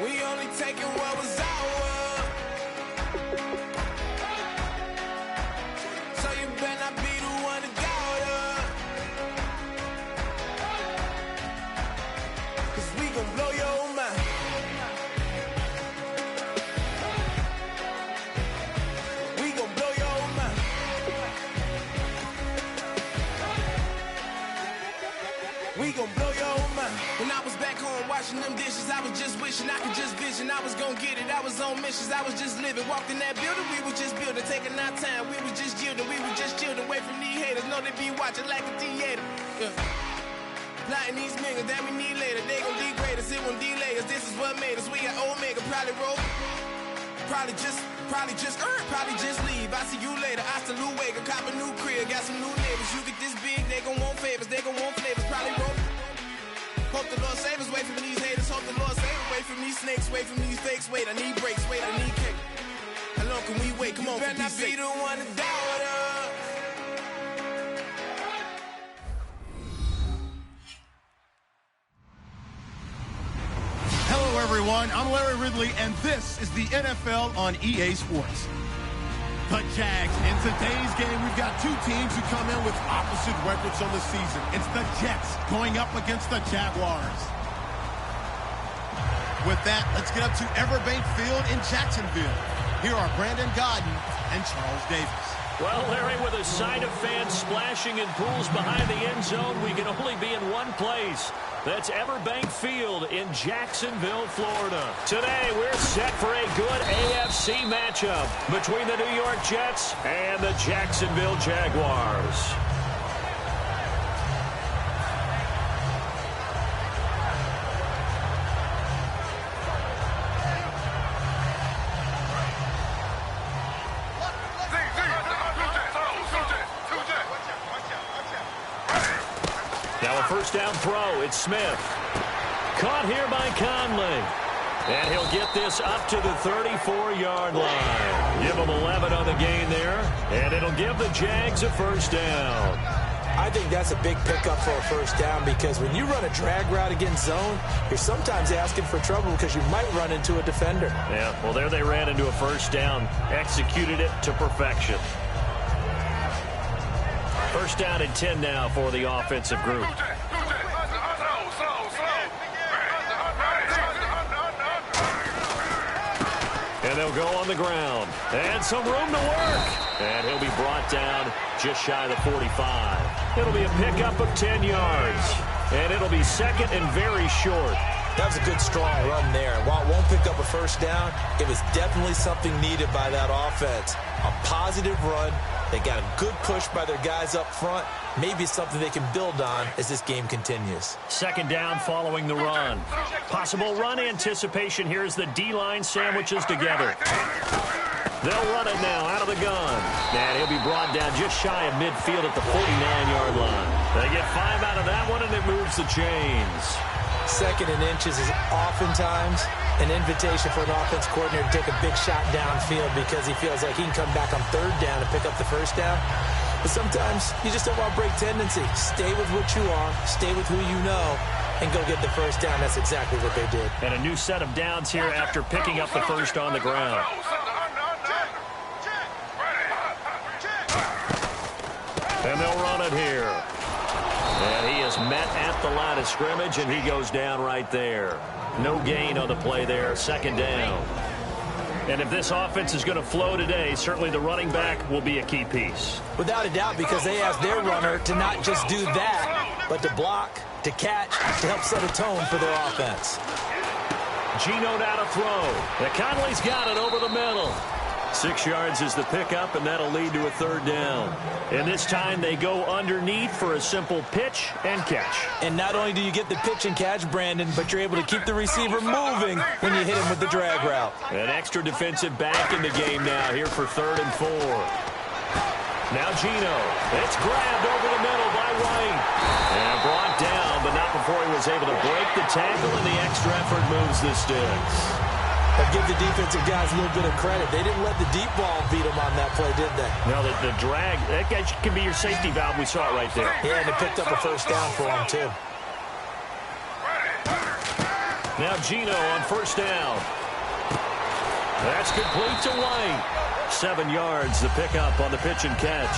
We only taking what was ours. So you better not be the one to doubt us. 'Cause we gon' blow your mind. We gon' blow your mind. We gon' blow your mind. When I was back home washing them dishes, I was just wishing I could just vision. I was gon' get it, I was on missions, I was just living. Walked in that building, we was just building, taking our time. We was just yielding, we was just chilling. Away from these haters, know they be watching like a theater. Yeah. Plotting these niggas that we need later. They gon' degrade us, it won't delay us. This is what made us. We got Omega, probably roll. Probably just leave. I see you later. I salute Wake, cop a new crib, got some new neighbors. You get this big, they gon' want favors, they gon' want flavors. Probably roll. Hope the Lord save us, wait from these haters. Hope the Lord save us, wait from these snakes, wait from these fakes. Wait, I need breaks, wait, I need cake. How long can we wait? Come on, for peace sake. You better not be the one to doubt us. Hello, everyone. I'm Larry Ridley, and this is the NFL on EA Sports. The Jags. In today's game, we've got two teams who come in with opposite records on the season. It's the Jets going up against the Jaguars. With that, let's get up to Everbank Field in Jacksonville. Here are Brandon Godden and Charles Davis. Well, Larry, with a side of fans splashing in pools behind the end zone, we can only be in one place. That's Everbank Field in Jacksonville, Florida. Today, we're set for a good AFC matchup between the New York Jets and the Jacksonville Jaguars. Now a first down throw. It's Smith. Caught here by Conley. And he'll get this up to the 34-yard line. Give him 11 on the gain there. And it'll give the Jags a first down. I think that's a big pickup for a first down because when you run a drag route against zone, you're sometimes asking for trouble because you might run into a defender. Yeah, well, there they ran into a first down. Executed it to perfection. First down and 10 now for the offensive group. And they'll go on the ground. And some room to work. And he'll be brought down just shy of the 45. It'll be a pickup of 10 yards. And it'll be second and very short. That was a good, strong run there. While it won't pick up a first down, it was definitely something needed by that offense. A positive run. They got a good push by their guys up front. Maybe something they can build on as this game continues. Second down following the run. Possible run anticipation here as the D-line sandwiches together. They'll run it now out of the gun. And he'll be brought down just shy of midfield at the 49-yard line. They get 5 out of that one, and it moves the chains. Second and inches is oftentimes an invitation for an offense coordinator to take a big shot downfield because he feels like he can come back on third down and pick up the first down. But sometimes you just don't want to break tendency. Stay with what you are, stay with who you know, and go get the first down. That's exactly what they did. And a new set of downs here after picking up the first on the ground. And they'll run it here. And he is met at the line of scrimmage, and he goes down right there. No gain on the play there, second down. And if this offense is going to flow today, certainly the running back will be a key piece. Without a doubt, because they ask their runner to not just do that, but to block, to catch, to help set a tone for their offense. Geno now to throw. Conley's got it over the middle. 6 yards is the pickup, and that'll lead to a third down. And this time they go underneath for a simple pitch and catch. And not only do you get the pitch and catch, Brandon, but you're able to keep the receiver moving when you hit him with the drag route. An extra defensive back in the game now here for 3rd and 4. Now Geno. It's grabbed over the middle by White. And brought down, but not before he was able to break the tackle, and the extra effort moves the sticks. But give the defensive guys a little bit of credit. They didn't let the deep ball beat them on that play, did they? No, the drag, that guy can be your safety valve. We saw it right there. Yeah, and they picked up a first down for him, too. Now Gino on first down. That's complete to White. 7 yards, the pickup on the pitch and catch.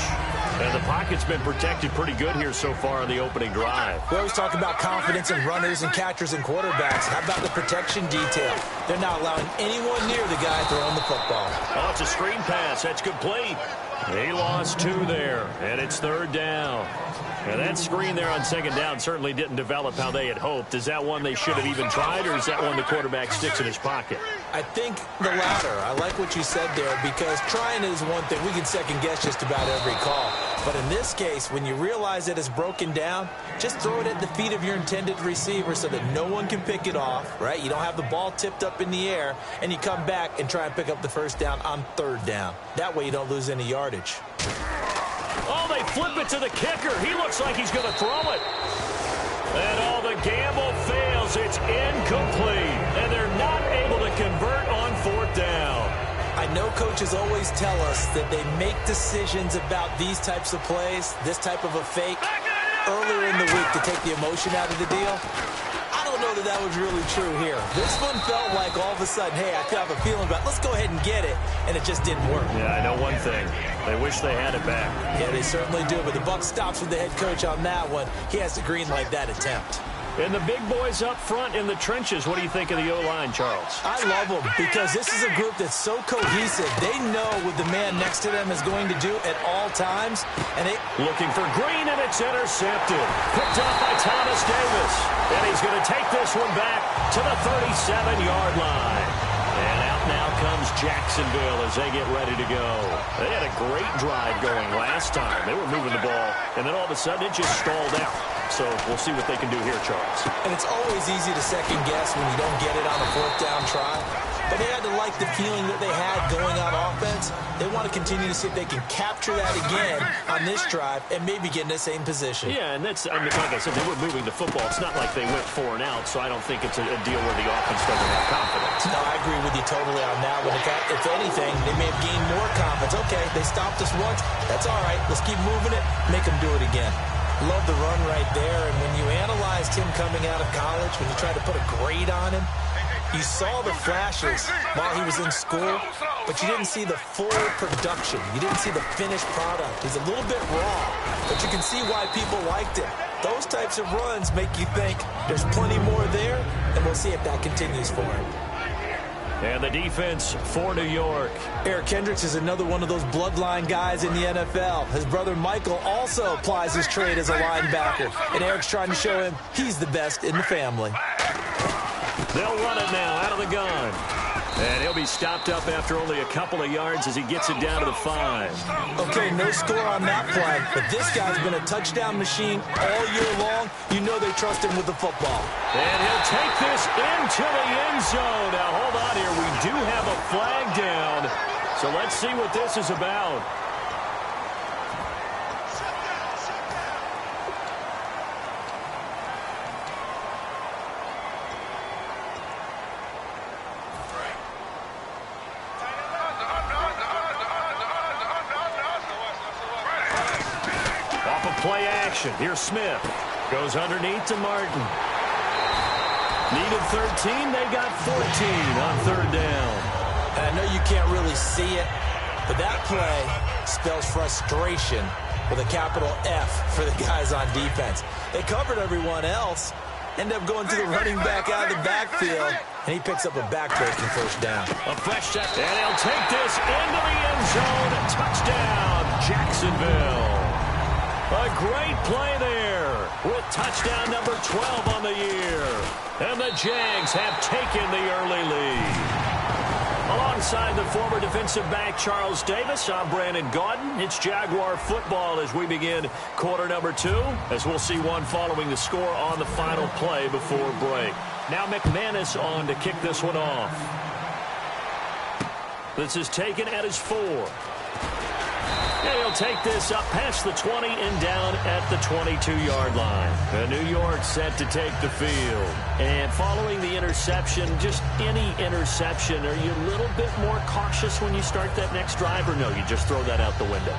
And the pocket's been protected pretty good here so far on the opening drive. We always talk about confidence in runners and catchers and quarterbacks. How about the protection detail? They're not allowing anyone near the guy throwing the football. Oh, it's a screen pass. That's complete. He lost 2 there, and it's 3rd down. And that screen there on 2nd down certainly didn't develop how they had hoped. Is that one they should have even tried, or is that one the quarterback sticks in his pocket? I think the latter. I like what you said there, because trying is one thing. We can second-guess just about every call. But in this case, when you realize that it's broken down, just throw it at the feet of your intended receiver so that no one can pick it off, right? You don't have the ball tipped up in the air, and you come back and try and pick up the 1st down on 3rd down. That way you don't lose any yardage. Oh, they flip it to the kicker. He looks like he's going to throw it. And the gamble fails. It's incomplete. And they're not able to convert on 4th down. I know coaches always tell us that they make decisions about these types of plays, this type of a fake, earlier in the week to take the emotion out of the deal. I don't know that was really true here. This one felt like all of a sudden, hey, I have a feeling about let's go ahead and get it, and it just didn't work. Yeah, I know one thing. They wish they had it back. Yeah, they certainly do, but the buck stops with the head coach on that one. He has to green light that attempt. And the big boys up front in the trenches, what do you think of the O-line, Charles? I love them because this is a group that's so cohesive. They know what the man next to them is going to do at all times. And they looking for Green, and it's intercepted. Picked up by Thomas Davis. And he's going to take this one back to the 37-yard line. And out now comes Jacksonville as they get ready to go. They had a great drive going last time. They were moving the ball, and then all of a sudden it just stalled out. So we'll see what they can do here, Charles. And it's always easy to second guess when you don't get it on a 4th down try. But they had to like the feeling that they had going on offense. They want to continue to see if they can capture that again on this drive and maybe get in the same position. Yeah, and that's, I mean, like I said, they were moving the football. It's not like they went 4 and out, so I don't think it's a deal where the offense doesn't have confidence. No, I agree with you totally on that one. If anything, they may have gained more confidence. Okay, they stopped us once. That's all right. Let's keep moving it. Make them do it again. Love the run right there. And when you analyzed him coming out of college, when you tried to put a grade on him, you saw the flashes while he was in school, but you didn't see the full production. You didn't see the finished product. He's a little bit raw, but you can see why people liked him. Those types of runs make you think there's plenty more there, and we'll see if that continues for him. And the defense for New York. Eric Kendricks is another one of those bloodline guys in the NFL. His brother Michael also applies his trade as a linebacker, and Eric's trying to show him he's the best in the family. They'll run it now out of the gun. And he'll be stopped up after only a couple of yards as he gets it down to the 5. Okay, no score on that play, but this guy's been a touchdown machine all year long. You know they trust him with the football. And he'll take this into the end zone. Now, hold on here. We do have a flag down, so let's see what this is about. Play action. Here's Smith. Goes underneath to Martin. Needed 13. They got 14 on 3rd down. And I know you can't really see it, but that play spells frustration with a capital F for the guys on defense. They covered everyone else, end up going to the running back out of the backfield, and he picks up a back-breaking 1st down. A fresh set, and he'll take this into the end zone. Touchdown, Jacksonville. A great play there with touchdown number 12 on the year. And the Jags have taken the early lead. Alongside the former defensive back Charles Davis, I'm Brandon Gaudin. It's Jaguar football as we begin quarter number 2, as we'll see one following the score on the final play before break. Now McManus on to kick this one off. This is taken at his 4. And he'll take this up past the 20 and down at the 22-yard line. And New York set to take the field. And following the interception, just any interception, are you a little bit more cautious when you start that next drive, or no, you just throw that out the window?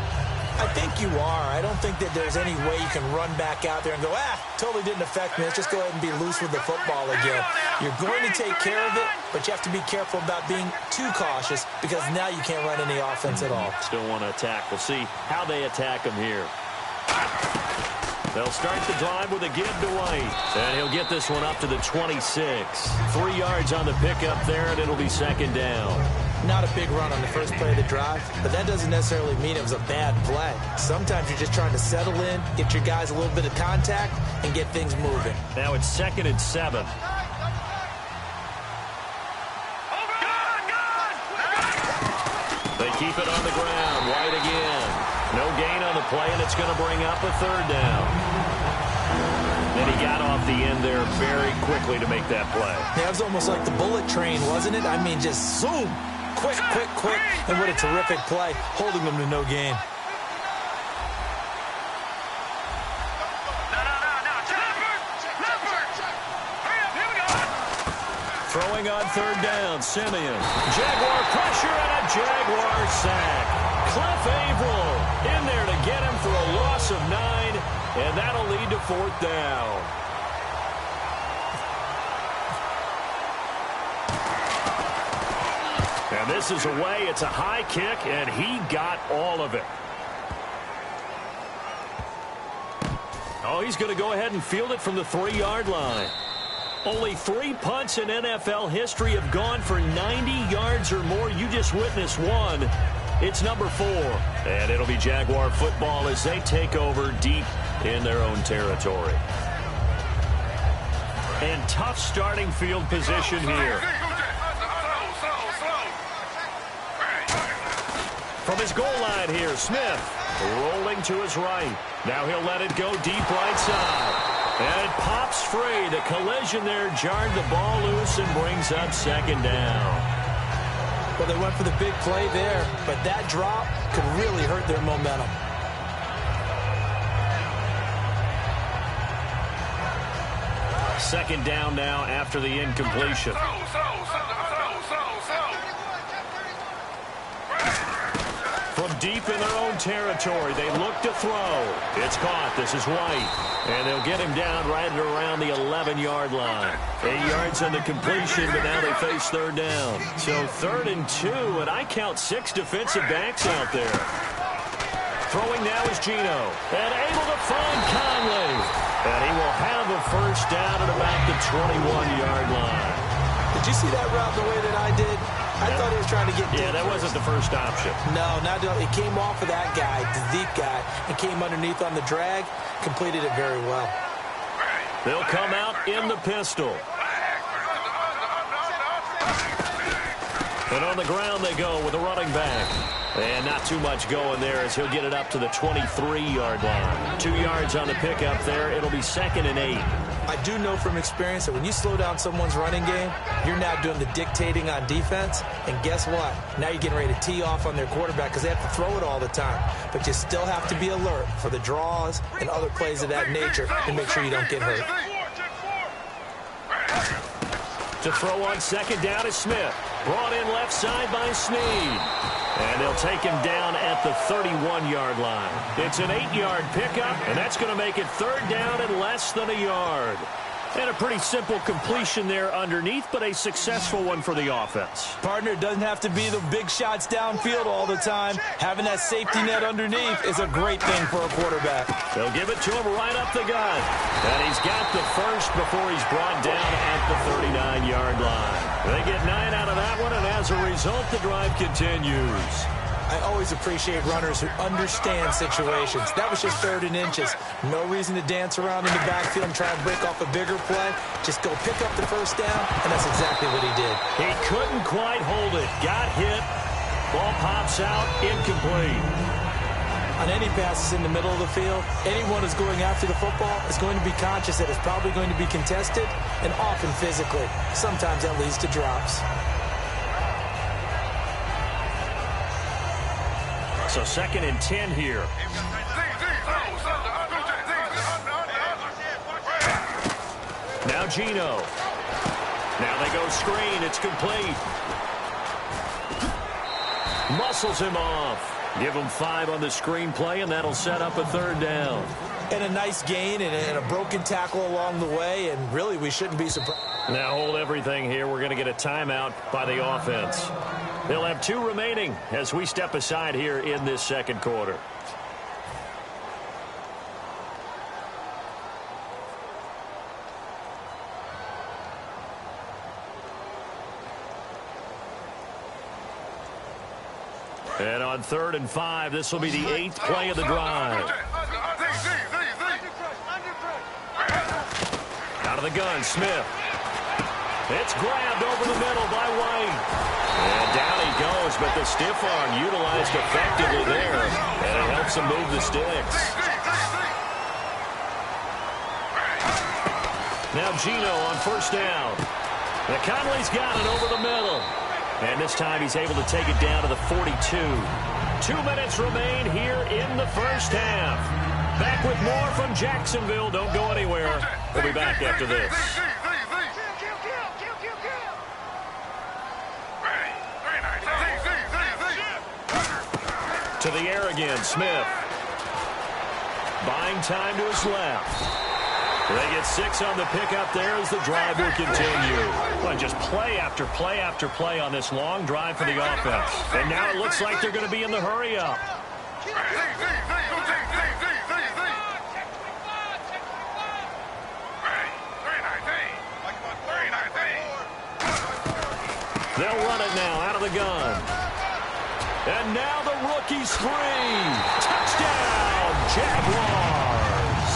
I think you are. I don't think that there's any way you can run back out there and go, totally didn't affect me. Let's just go ahead and be loose with the football again. You're going to take care of it, but you have to be careful about being too cautious because now you can't run any offense at all. Still want to attack. We'll see how they attack him here. They'll start the drive with a give to White. And he'll get this one up to the 26. 3 yards on the pickup there, and it'll be second down. Not a big run on the first play of the drive, but that doesn't necessarily mean it was a bad play. Sometimes you're just trying to settle in, get your guys a little bit of contact, and get things moving. Now it's 2nd and 7. They keep it on the ground. White again. No gain on the play, and it's going to bring up a 3rd down. And he got off the end there very quickly to make that play. Yeah, it was almost like the bullet train, wasn't it? I mean, just zoom. Quick, quick, quick. And what a terrific play, holding them to no gain. Throwing on 3rd down, Simeon. Jaguar pressure and a Jaguar sack. Cliff Averill in there to get him for a loss of 9, and that'll lead to 4th down. And this is away. It's a high kick, and he got all of it. Oh, he's going to go ahead and field it from the 3-yard line. Only 3 punts in NFL history have gone for 90 yards or more. You just witnessed one. It's number 4. And it'll be Jaguar football as they take over deep in their own territory. And tough starting field position here. From his goal line here, Smith rolling to his right. Now he'll let it go deep right side. And it pops free. The collision there jarred the ball loose and brings up 2nd down. Well, they went for the big play there, but that drop could really hurt their momentum. Second down now after the incompletion. From deep in their own territory, they look to throw. It's caught. This is White. And they'll get him down right around the 11-yard line. 8 yards on the completion, but now they face 3rd down. So 3rd and 2, and I count 6 defensive backs out there. Throwing now is Gino. And able to find Conley. And he will have a 1st down at about the 21-yard line. Did you see that route the way that I did? I thought he was trying to get deep. Yeah, that wasn't the first option. No, not at all. It came off of that guy, the deep guy, and came underneath on the drag, completed it very well. They'll come out in the pistol. And on the ground they go with the running back. And not too much going there as he'll get it up to the 23-yard line. 2 yards on the pickup there. It'll be 2nd and 8. I do know from experience that when you slow down someone's running game, you're now doing the dictating on defense. And guess what? Now you're getting ready to tee off on their quarterback because they have to throw it all the time. But you still have to be alert for the draws and other plays of that nature and make sure you don't get hurt. To throw on 2nd down is Smith. Brought in left side by Snead. And they'll take him down at the 31-yard line. It's an 8-yard pickup, and that's going to make it 3rd down and less than a yard. And a pretty simple completion there underneath, but a successful one for the offense. Partner, it doesn't have to be the big shots downfield all the time. Having that safety net underneath is a great thing for a quarterback. They'll give it to him right up the gut. And he's got the first before he's brought down at the 39-yard line. They get 9 out of that one, and as a result, the drive continues. I always appreciate runners who understand situations. That was just 3rd and inches. No reason to dance around in the backfield and try and break off a bigger play. Just go pick up the 1st down, and that's exactly what he did. He couldn't quite hold it. Got hit. Ball pops out. Incomplete. On any passes in the middle of the field, anyone who's going after the football is going to be conscious that it's probably going to be contested, and often physically. Sometimes that leads to drops. So 2nd and 10 here. Now Gino. Now they go screen. It's complete. Muscles him off. Give them 5 on the screenplay, and that'll set up a third down. And a nice gain and a broken tackle along the way, and really we shouldn't be surprised. Now hold everything here. We're going to get a timeout by the offense. They'll have 2 remaining as we step aside here in this second quarter. And on 3rd and 5, this will be the 8th play of the drive. Out of the gun, Smith. It's grabbed over the middle by White. And down he goes, but the stiff arm utilized effectively there. And it helps him move the sticks. Now Gino on 1st down. Conley's got it over the middle. And this time he's able to take it down to the 42. 2 minutes remain here in the first half. Back with more from Jacksonville. Don't go anywhere. We'll be back after this. To the air again, Smith. Buying time to his left. They get 6 on the pickup there as the drive will continue. Well, just play after play after play on this long drive for the offense. And now it looks like they're going to be in the hurry-up. They'll run it now out of the gun. And now the rookie's free. Touchdown, Jaguars.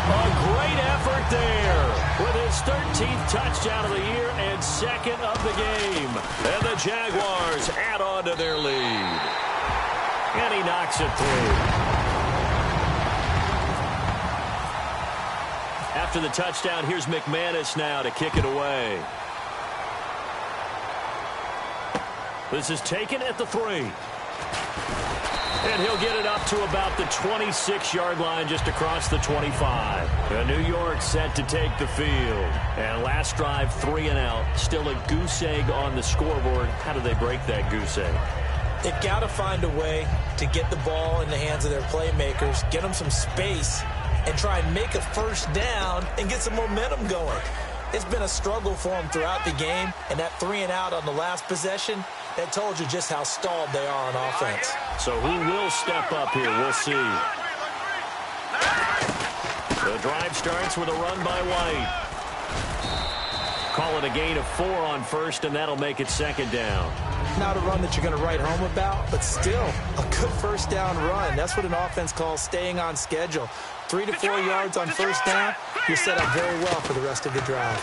A great effort there with his 13th touchdown of the year and 2nd of the game. And the Jaguars add on to their lead. And he knocks it through. After the touchdown, here's McManus now to kick it away. This is taken at the 3. And he'll get it up to about the 26-yard line just across the 25. And New York set to take the field. And last drive, 3 and out. Still a goose egg on the scoreboard. How do they break that goose egg? They've got to find a way to get the ball in the hands of their playmakers, get them some space, and try and make a first down and get some momentum going. It's been a struggle for them throughout the game, and that 3 and out on the last possession, that told you just how stalled they are on offense. So who will step up here? We'll see. The drive starts with a run by White. Call it a gain of 4 on 1st, and that'll make it 2nd down. Not a run that you're going to write home about, but still a good first down run. That's what an offense calls staying on schedule. 3 to 4 yards on 1st down, you're set up very well for the rest of the drive.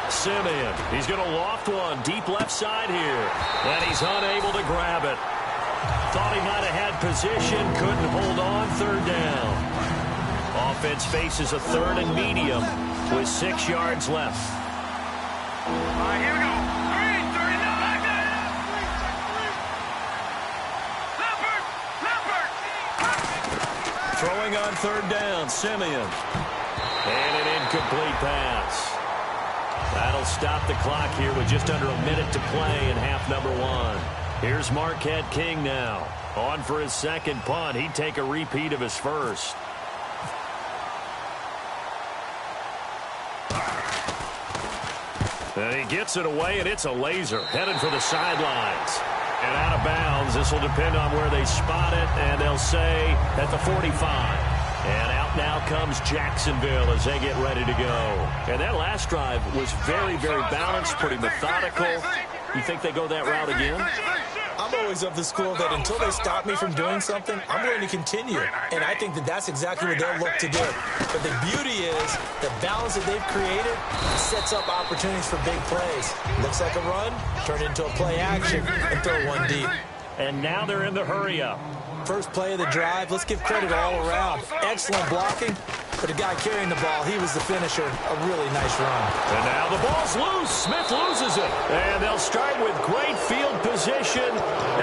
Simeon, he's going to loft one deep left side here. And he's unable to grab it. Thought he might have had position, couldn't hold on, 3rd down. Offense faces a 3rd and medium with 6 yards left. All right, here we go. 3, 3, Throwing on 3rd down, Simeon. And an incomplete pass. That'll stop the clock here with just under a minute to play in half number 1. Here's Marquette King now. On for his 2nd punt. He'd take a repeat of his 1st. And he gets it away, and it's a laser. Headed for the sidelines. And out of bounds. This will depend on where they spot it, and they'll say at the 45. And out now comes Jacksonville as they get ready to go. And that last drive was very, very balanced, pretty methodical. You think they go that route again? I'm always of the school that until they stop me from doing something, I'm going to continue. And I think that that's exactly what they'll look to do. But the beauty is the balance that they've created sets up opportunities for big plays. Looks like a run, turn it into a play action, and throw one deep. And now they're in the hurry-up. First play of the drive, let's give credit all around. Excellent blocking, but the guy carrying the ball, he was the finisher. A really nice run. And now the ball's loose. Smith loses it. And they'll start with great field position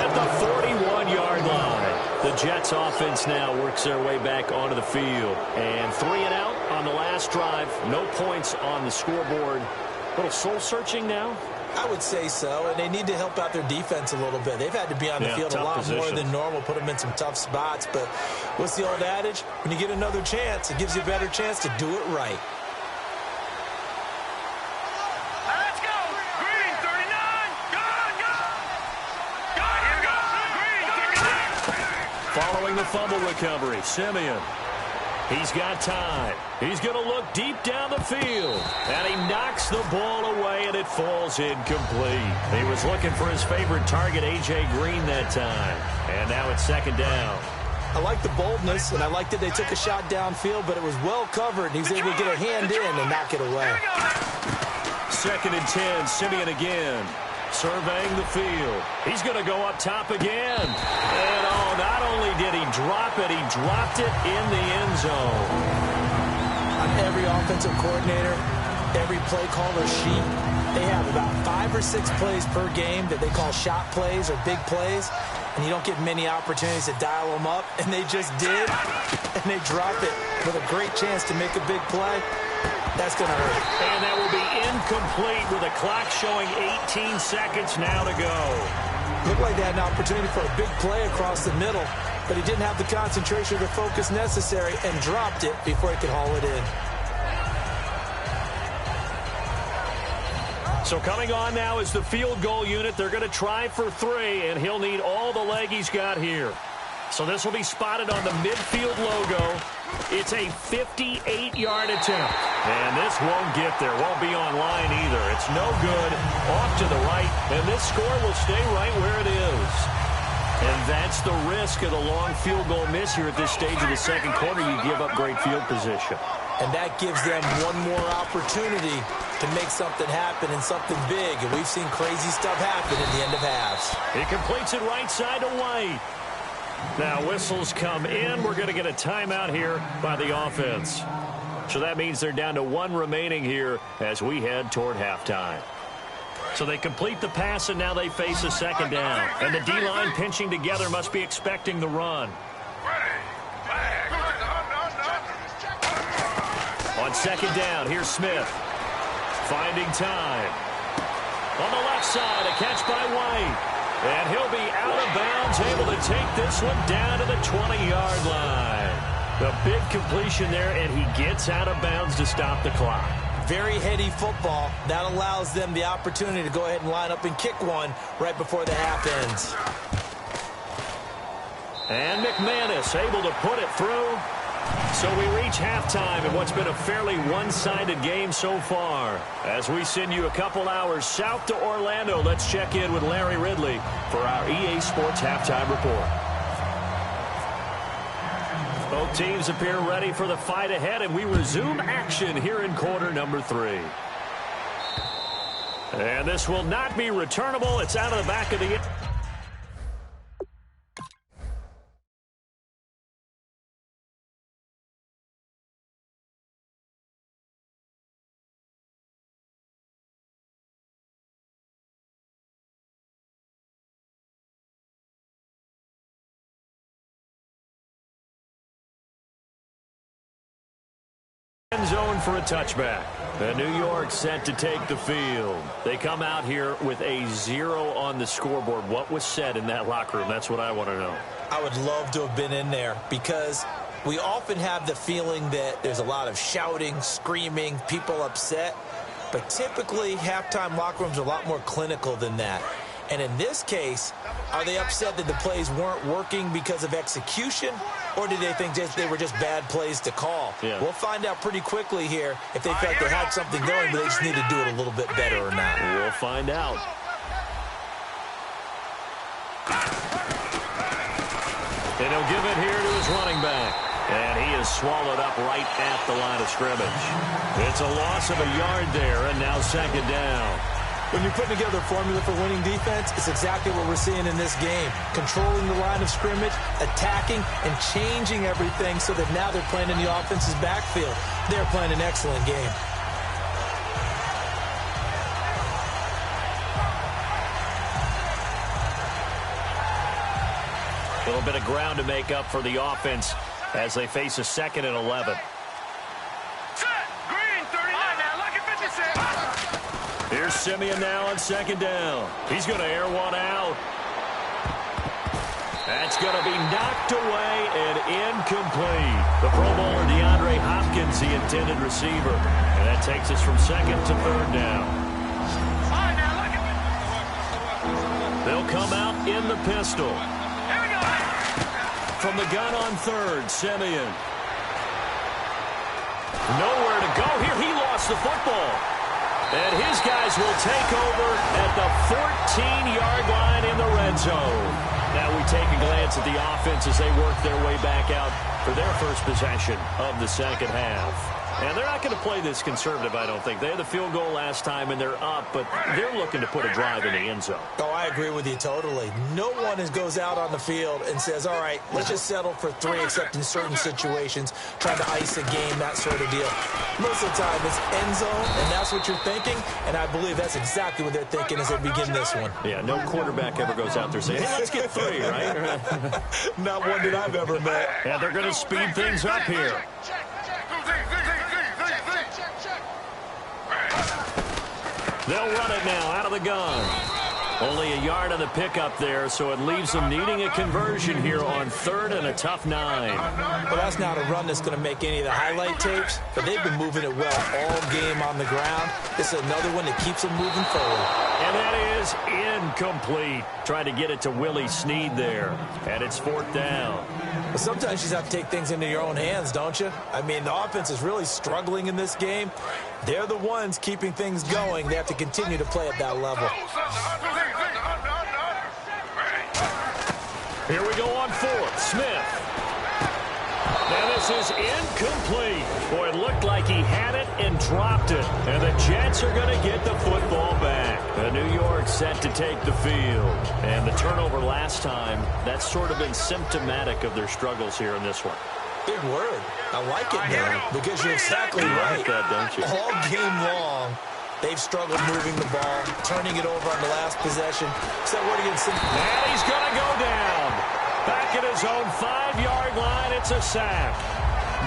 at the 41-yard line. The Jets offense now works their way back onto the field. And 3 and out on the last drive. No points on the scoreboard. A little soul-searching now. I would say so, and they need to help out their defense a little bit. They've had to be on the field a lot more than normal, put them in some tough spots. But what's the old adage? When you get another chance, it gives you a better chance to do it right. Let's go! Green, 39! Go, go! Go, here go! Green, following the fumble recovery, Simeon. He's got time. He's going to look deep down the field. And he knocks the ball away, and it falls incomplete. He was looking for his favorite target, A.J. Green, that time. And now it's second down. I like the boldness, and I like that they took a shot downfield, but it was well covered, and he's able to get a hand in and knock it away. Second and 10, Simeon again. Surveying the field. He's going to go up top again. And, not only did he drop it, he dropped it in the end zone. On every offensive coordinator, every play caller sheet, they have about 5 or 6 plays per game that they call shot plays or big plays, and you don't get many opportunities to dial them up, and they just did, and they drop it with a great chance to make a big play. That's going to hurt. And that will be incomplete with a clock showing 18 seconds now to go. Looked like they had an opportunity for a big play across the middle, but he didn't have the concentration or the focus necessary and dropped it before he could haul it in. So coming on now is the field goal unit. They're going to try for 3, and he'll need all the leg he's got here. So this will be spotted on the midfield logo. It's a 58-yard attempt. And this won't get there. Won't be on line either. It's no good. Off to the right. And this score will stay right where it is. And that's the risk of the long field goal miss here at this stage of the second quarter. You give up great field position. And that gives them one more opportunity to make something happen and something big. And we've seen crazy stuff happen at the end of halves. He completes it right side to White. Now whistles come in. We're going to get a timeout here by the offense. So that means they're down to 1 remaining here as we head toward halftime. So they complete the pass, and now they face a second down. And the D-line pinching together must be expecting the run. On second down, here's Smith. Finding time. On the left side, a catch by White. And he'll be out of bounds, able to take this one down to the 20-yard line. A big completion there, and he gets out of bounds to stop the clock. Very heady football. That allows them the opportunity to go ahead and line up and kick one right before the half ends. And McManus able to put it through. So we reach halftime in what's been a fairly one-sided game so far. As we send you a couple hours south to Orlando, let's check in with Larry Ridley for our EA Sports Halftime Report. Both teams appear ready for the fight ahead, and we resume action here in quarter number 3. And this will not be returnable. It's out of the back of the... End zone for a touchback. And New York set to take the field. They come out here with a 0 on the scoreboard. What was said in that locker room? That's what I want to know. I would love to have been in there because we often have the feeling that there's a lot of shouting, screaming, people upset. But typically, halftime locker rooms are a lot more clinical than that. And in this case, are they upset that the plays weren't working because of execution, or do they think they were just bad plays to call? Yeah. We'll find out pretty quickly here if they felt they had something going, but they just need to do it a little bit better or not. We'll find out. And he'll give it here to his running back. And he is swallowed up right at the line of scrimmage. It's a loss of a yard there, and now second down. When you're putting together a formula for winning defense, it's exactly what we're seeing in this game. Controlling the line of scrimmage, attacking, and changing everything so that now they're playing in the offense's backfield. They're playing an excellent game. A little bit of ground to make up for the offense as they face a 2nd and 11. Here's Simeon now on second down. He's going to air one out. That's going to be knocked away and incomplete. The Pro Bowler DeAndre Hopkins, the intended receiver. And that takes us from second to third down. They'll come out in the pistol. From the gun on third, Simeon. Nowhere to go here. He lost the football. And his guys will take over at the 14-yard line in the red zone. Now we take a glance at the offense as they work their way back out for their first possession of the second half. And they're not going to play this conservative, I don't think. They had the field goal last time, and they're up, but they're looking to put a drive in the end zone. Oh, I agree with you totally. No one goes out on the field and says, all right, let's just settle for 3, except in certain situations, trying to ice a game, that sort of deal. Most of the time, it's end zone, and that's what you're thinking, and I believe that's exactly what they're thinking as they begin this one. Yeah, no quarterback ever goes out there saying, hey, let's get 3, right? Not one that I've ever met. Yeah, they're going to speed things up here. They'll run it now out of the gun. Only a yard on the pickup there, so it leaves them needing a conversion here on third and a tough 9. Well, that's not a run that's going to make any of the highlight tapes, but they've been moving it well all game on the ground. This is another one that keeps them moving forward. And that is incomplete. Trying to get it to Willie Snead there. And it's 4th down. But sometimes you just have to take things into your own hands, don't you? I mean, the offense is really struggling in this game. They're the ones keeping things going. They have to continue to play at that level. Here we go on 4th. Smith. Now this is incomplete. Boy, it looked like he had it and dropped it. And the Jets are going to get the football back. New York set to take the field. And the turnover last time, that's sort of been symptomatic of their struggles here in this one. Big word. I like it now because you're exactly right. You like that, don't you? All game long, they've struggled moving the ball, turning it over on the last possession. So what do you think? And he's going to go down. Back at his own 5-yard line, it's a sack.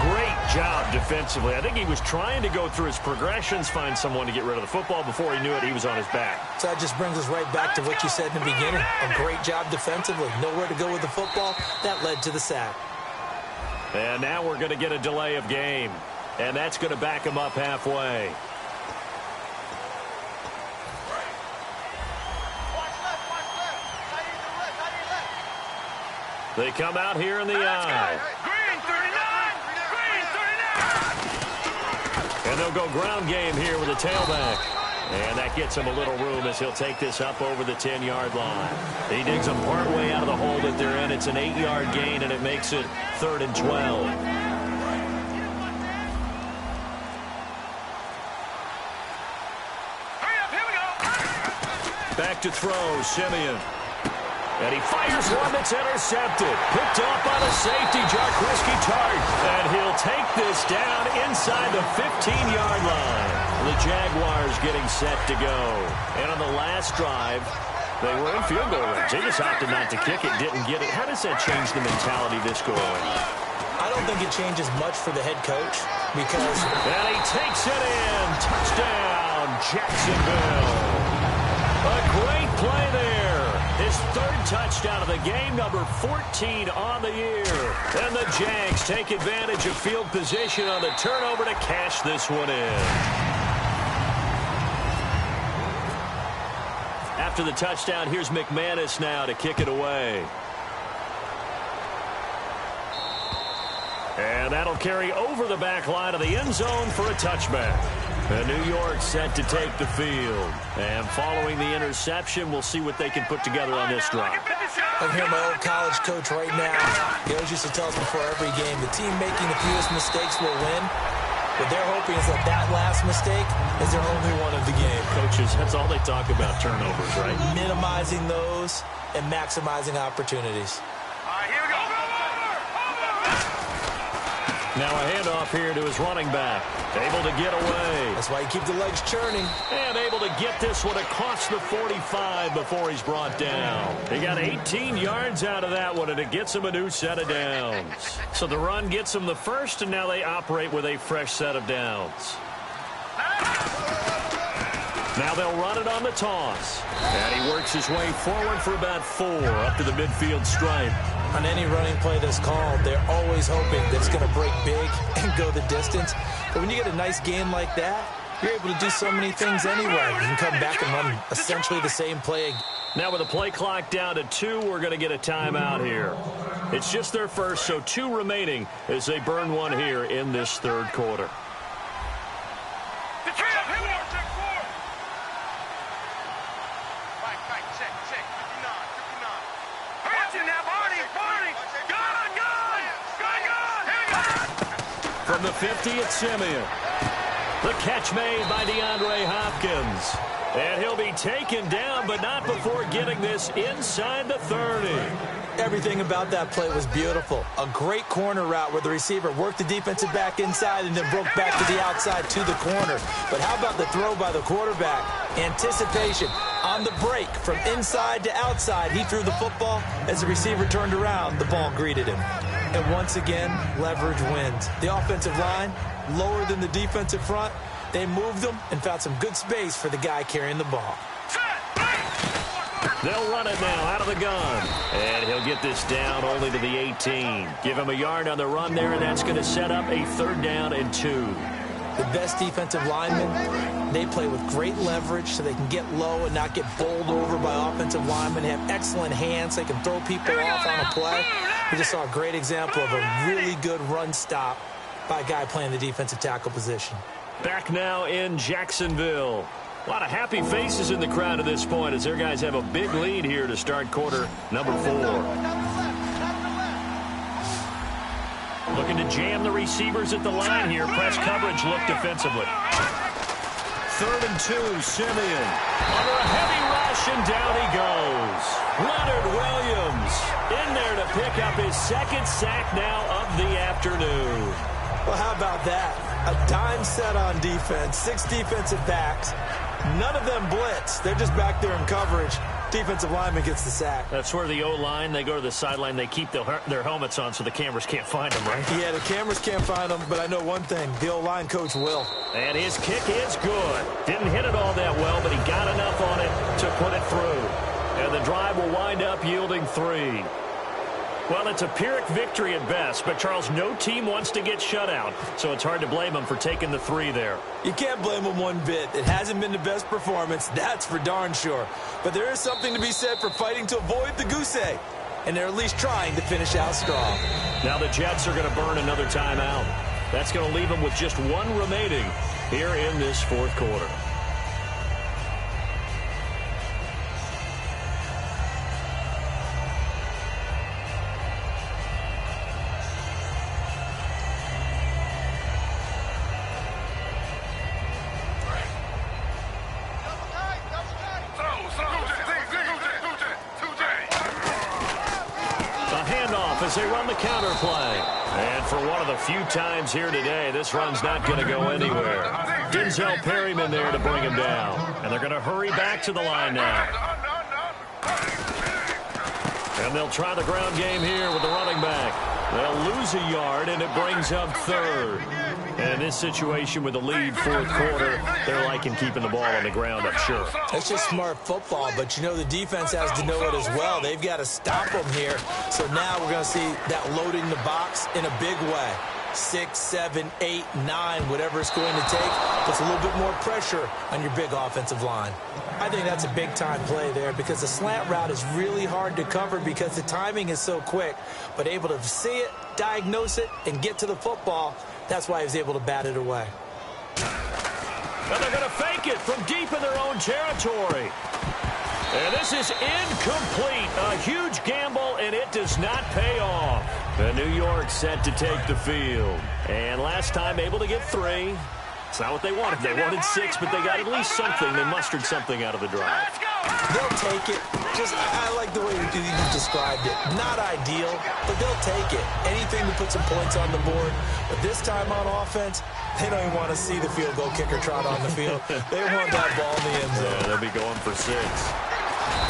Great job defensively. I think he was trying to go through his progressions, find someone to get rid of the football. Before he knew it, he was on his back. So that just brings us right back to what you said in the beginning. A great job defensively. Nowhere to go with the football. That led to the sack. And now we're going to get a delay of game. And that's going to back him up halfway. They come out here in the eye. Green 39! Green 39! And they'll go ground game here with a tailback. And that gets him a little room as he'll take this up over the 10-yard line. He digs them partway out of the hole that they're in. It's an 8-yard gain, and it makes it 3rd and 12. Back to throw, Simeon. And he fires one that's intercepted. Picked off by the safety, Jarquiski Tart. And he'll take this down inside the 15-yard line. The Jaguars getting set to go. And on the last drive, they were in field goal range. They just opted not to kick it, didn't get it. How does that change the mentality this go around? I don't think it changes much for the head coach because... And he takes it in. Touchdown, Jacksonville. A great play there. His 3rd touchdown of the game, number 14 on the year. And the Jags take advantage of field position on the turnover to cash this one in. After the touchdown, here's McManus now to kick it away. And that'll carry over the back line of the end zone for a touchback. And New York set to take the field. And following the interception, we'll see what they can put together on this drive. I hear my old college coach right now. He always used to tell us before every game, the team making the fewest mistakes will win. What they're hoping is that last mistake is their only one of the game. Coaches, that's all they talk about, turnovers, right? Minimizing those and maximizing opportunities. Now a handoff here to his running back. Able to get away. That's why you keep the legs churning. And able to get this one across the 45 before he's brought down. He got 18 yards out of that one, and it gets him a new set of downs. So the run gets him the first, and now they operate with a fresh set of downs. Now they'll run it on the toss. And he works his way forward for about 4 up to the midfield stripe. On any running play that's called, they're always hoping that it's going to break big and go the distance. But when you get a nice gain like that, you're able to do so many things anyway. You can come back and run essentially the same play. Now with the play clock down to 2, we're going to get a timeout here. It's just their first, so 2 remaining as they burn one here in this third quarter. From the 50, it's Simeon. The catch made by DeAndre Hopkins. And he'll be taken down, but not before getting this inside the 30. Everything about that play was beautiful. A great corner route where the receiver worked the defensive back inside and then broke back to the outside to the corner. But how about the throw by the quarterback? Anticipation on the break from inside to outside. He threw the football. As the receiver turned around, the ball greeted him. And once again, leverage wins. The offensive line, lower than the defensive front. They moved them and found some good space for the guy carrying the ball. They'll run it now out of the gun. And he'll get this down only to the 18. Give him a yard on the run there, and that's going to set up a 3rd down and 2. The best defensive linemen, they play with great leverage so they can get low and not get bowled over by offensive linemen. They have excellent hands. They can throw people off on a play. We just saw a great example of a really good run stop by a guy playing the defensive tackle position. Back now in Jacksonville. A lot of happy faces in the crowd at this point as their guys have a big lead here to start quarter number 4. Looking to jam the receivers at the line here. Press coverage look defensively. 3rd and 2, Simeon. Under a heavy rush, and down he goes. Leonard Williams in there to pick up his 2nd sack now of the afternoon. Well, how about that? A dime set on defense, 6 defensive backs. None of them blitz. They're just back there in coverage. Defensive lineman gets the sack. That's where the O-line, they go to the sideline, they keep their helmets on so the cameras can't find them, right? Yeah, the cameras can't find them, but I know one thing. The O-line coach will. And his kick is good. Didn't hit it all that well, but he got enough on it to put it through. And the drive will wind up yielding 3. Well, it's a Pyrrhic victory at best, but, Charles, no team wants to get shut out, so it's hard to blame them for taking the 3 there. You can't blame them one bit. It hasn't been the best performance, that's for darn sure. But there is something to be said for fighting to avoid the goose egg, and they're at least trying to finish out strong. Now the Jets are going to burn another timeout. That's going to leave them with just 1 remaining here in this 4th quarter. As they run the counter play. And for one of the few times here today, this run's not going to go anywhere. Denzel Perryman there to bring him down. And they're going to hurry back to the line now. And they'll try the ground game here with the running back. They'll lose a yard, and it brings up 3rd. And in this situation with the lead 4th quarter, they're liking keeping the ball on the ground, I'm sure. It's just smart football, but you know the defense has to know it as well. They've got to stop them here. So now we're going to see that loading the box in a big way. 6, 7, 8, 9, whatever it's going to take, puts a little bit more pressure on your big offensive line. I think that's a big-time play there because the slant route is really hard to cover because the timing is so quick. But able to see it, diagnose it, and get to the football, that's why he was able to bat it away. And they're going to fake it from deep in their own territory. And this is incomplete. A huge gamble, and it does not pay off. And New York set to take the field. And last time able to get 3. It's not what they wanted. They wanted 6, but they got at least something. They mustered something out of the drive. They'll take it. I like the way you described it. Not ideal, but they'll take it. Anything to put some points on the board. But this time on offense, they don't even want to see the field goal kicker trot on the field. They want that ball in the end zone. Yeah, they'll be going for 6.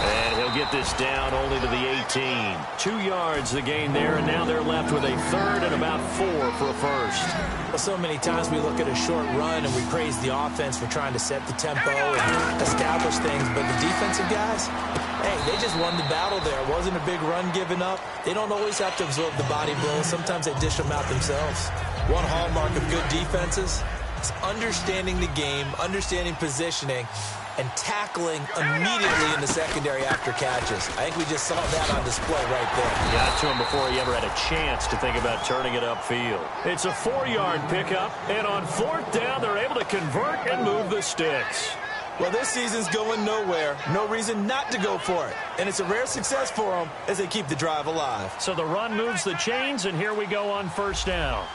And he'll get this down only to the 18. 2 yards the gain there, and now they're left with a third and about 4 for a first. Well, so many times we look at a short run and we praise the offense for trying to set the tempo and establish things, but the defensive guys, hey, they just won the battle there. It wasn't a big run given up. They don't always have to absorb the body blows. Sometimes they dish them out themselves. One hallmark of good defenses is understanding the game, understanding positioning, and tackling immediately in the secondary after catches. I think we just saw that on display right there. Got to him before he ever had a chance to think about turning it upfield. It's a 4-yard pickup, and on 4th down, they're able to convert and move the sticks. Well, this season's going nowhere. No reason not to go for it. And it's a rare success for them as they keep the drive alive. So the run moves the chains, and here we go on 1st down.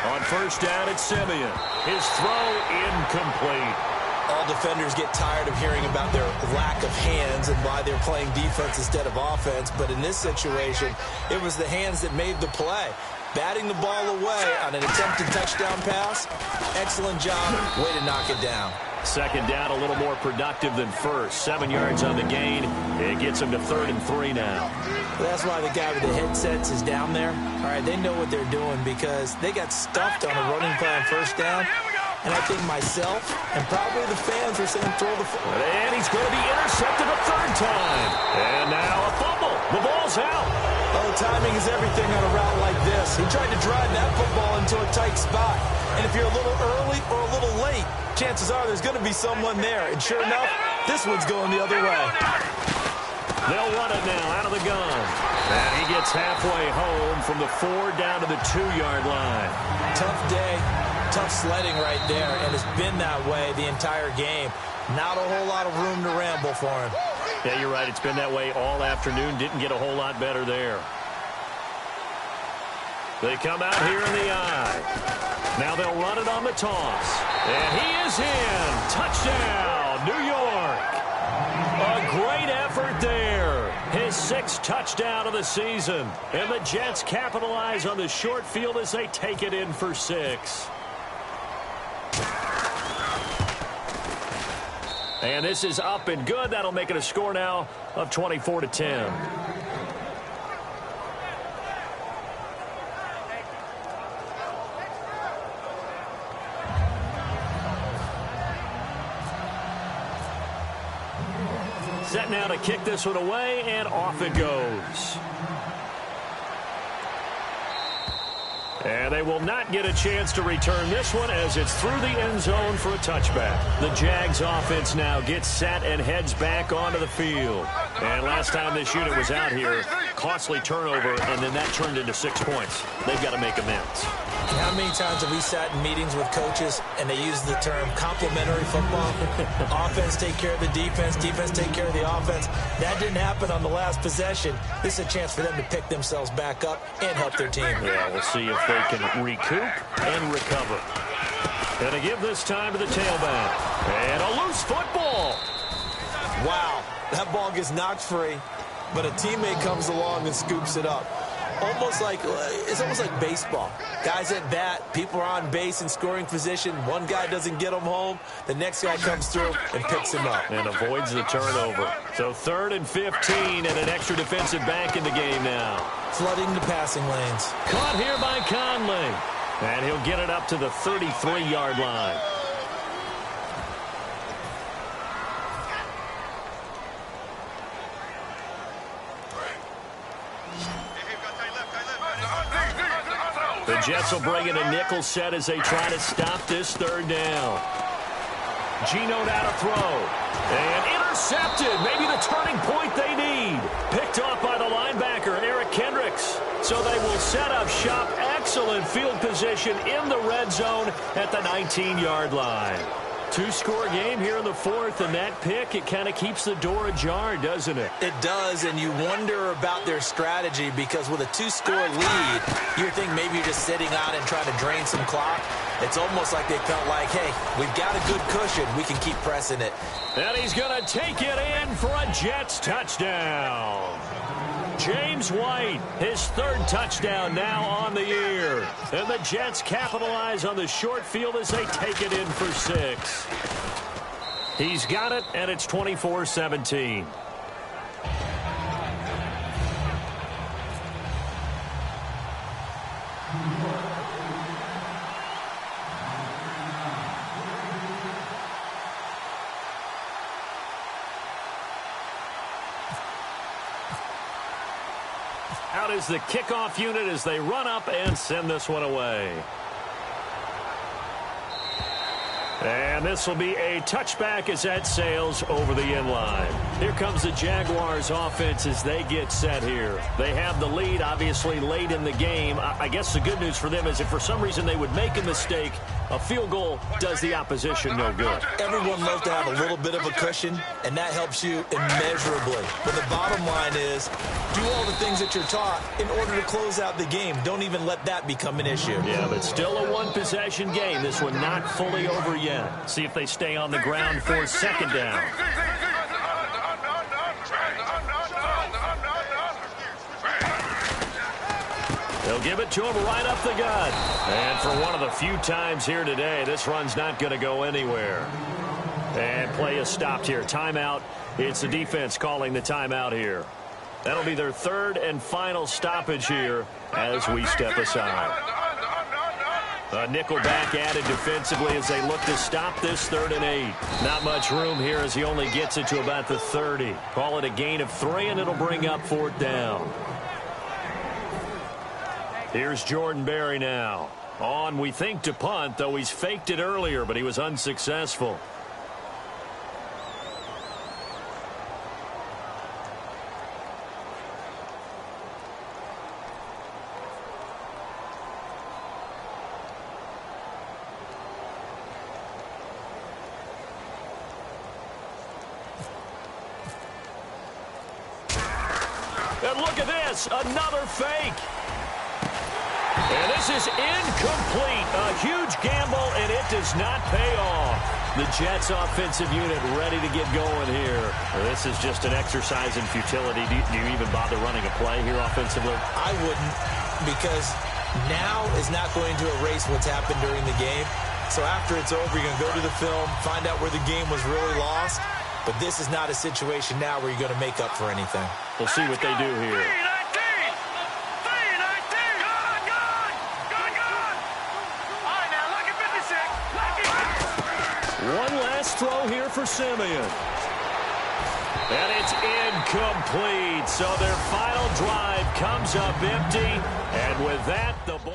On 1st down, it's Simeon. His throw incomplete. All defenders get tired of hearing about their lack of hands and why they're playing defense instead of offense. But in this situation, it was the hands that made the play. Batting the ball away on an attempted touchdown pass. Excellent job. Way to knock it down. 2nd down, a little more productive than 1st. 7 yards on the gain. It gets him to 3rd and 3 now. Well, that's why the guy with the headsets is down there. All right, they know what they're doing because they got stuffed on a running play on 1st down. And I think myself and probably the fans are saying throw the football. And he's going to be intercepted a 3rd time. And now a fumble. The ball's out. Oh, timing is everything on a route like this. He tried to drive that football into a tight spot. And if you're a little early or a little late, chances are there's going to be someone there. And sure enough, this one's going the other way. They'll run it now out of the gun. And he gets halfway home from the 4 down to the 2-yard line. Tough day, tough sledding right there, and it's been that way the entire game. Not a whole lot of room to ramble for him. Yeah, you're right. It's been that way all afternoon. Didn't get a whole lot better there. They come out here in the eye. Now they'll run it on the toss. And he is in. Touchdown, New York. A great effort there. His 6th touchdown of the season. And the Jets capitalize on the short field as they take it in for 6. And this is up and good. That'll make it a score now of 24-10. Set now to kick this one away, and off it goes. And they will not get a chance to return this one as it's through the end zone for a touchback. The Jags offense now gets set and heads back onto the field. And last time this unit was out here, costly turnover, and then that turned into 6 points. They've got to make amends. How many times have we sat in meetings with coaches and they use the term complementary football? Offense take care of the defense, defense take care of the offense. That didn't happen on the last possession. This is a chance for them to pick themselves back up and help their team. Yeah, we'll see if they can recoup and recover. And to give this time to the tailback. And a loose football. Wow, that ball gets knocked free, but a teammate comes along and scoops it up. It's almost like baseball. Guys at bat, people are on base in scoring position. One guy doesn't get him home. The next guy comes through and picks him up. And avoids the turnover. So 3rd and 15 and an extra defensive back in the game now. Flooding the passing lanes. Caught here by Conley. And he'll get it up to the 33-yard line. The Jets will bring in a nickel set as they try to stop this 3rd down. Geno now to throw. And intercepted. Maybe the turning point they need. Picked off by the linebacker, Eric Kendricks. So they will set up shop. Excellent field position in the red zone at the 19-yard line. 2-score game here in the 4th, and that pick, it kind of keeps the door ajar, doesn't it? It does, and you wonder about their strategy because with a 2-score lead, you think maybe you're just sitting out and trying to drain some clock. It's almost like they felt like, hey, we've got a good cushion. We can keep pressing it. And he's going to take it in for a Jets touchdown. James White, his 3rd touchdown now on the year. And the Jets capitalize on the short field as they take it in for 6. He's got it, and it's 24-17. Out is the kickoff unit as they run up and send this one away. And this will be a touchback as that sails over the end line. Here comes the Jaguars offense as they get set here. They have the lead, obviously, late in the game. I guess the good news for them is if for some reason they would make a mistake, a field goal does the opposition no good. Everyone loves to have a little bit of a cushion, and that helps you immeasurably. But the bottom line is, do all the things that you're taught in order to close out the game. Don't even let that become an issue. Yeah, but still a one-possession game. This one not fully over yet. See if they stay on the ground for second down. They'll give it to him right up the gut. And for one of the few times here today, this run's not going to go anywhere. And play is stopped here. Timeout. It's the defense calling the timeout here. That'll be their third and final stoppage here as we step aside. A nickel back added defensively as they look to stop this 3rd and 8. Not much room here as he only gets it to about the 30. Call it a gain of 3, and it'll bring up 4th down. Here's Jordan Berry now. On, we think, to punt, though he's faked it earlier, but he was unsuccessful. And look at this, another fake. And this is incomplete. A huge gamble, and it does not pay off. The Jets offensive unit ready to get going here. This is just an exercise in futility. Do you even bother running a play here offensively? I wouldn't, because now is not going to erase what's happened during the game. So after it's over, you're going to go to the film, find out where the game was really lost. But this is not a situation now where you're going to make up for anything. We'll see what they do here. One last throw here for Simeon. And it's incomplete. So their final drive comes up empty. And with that, the ball...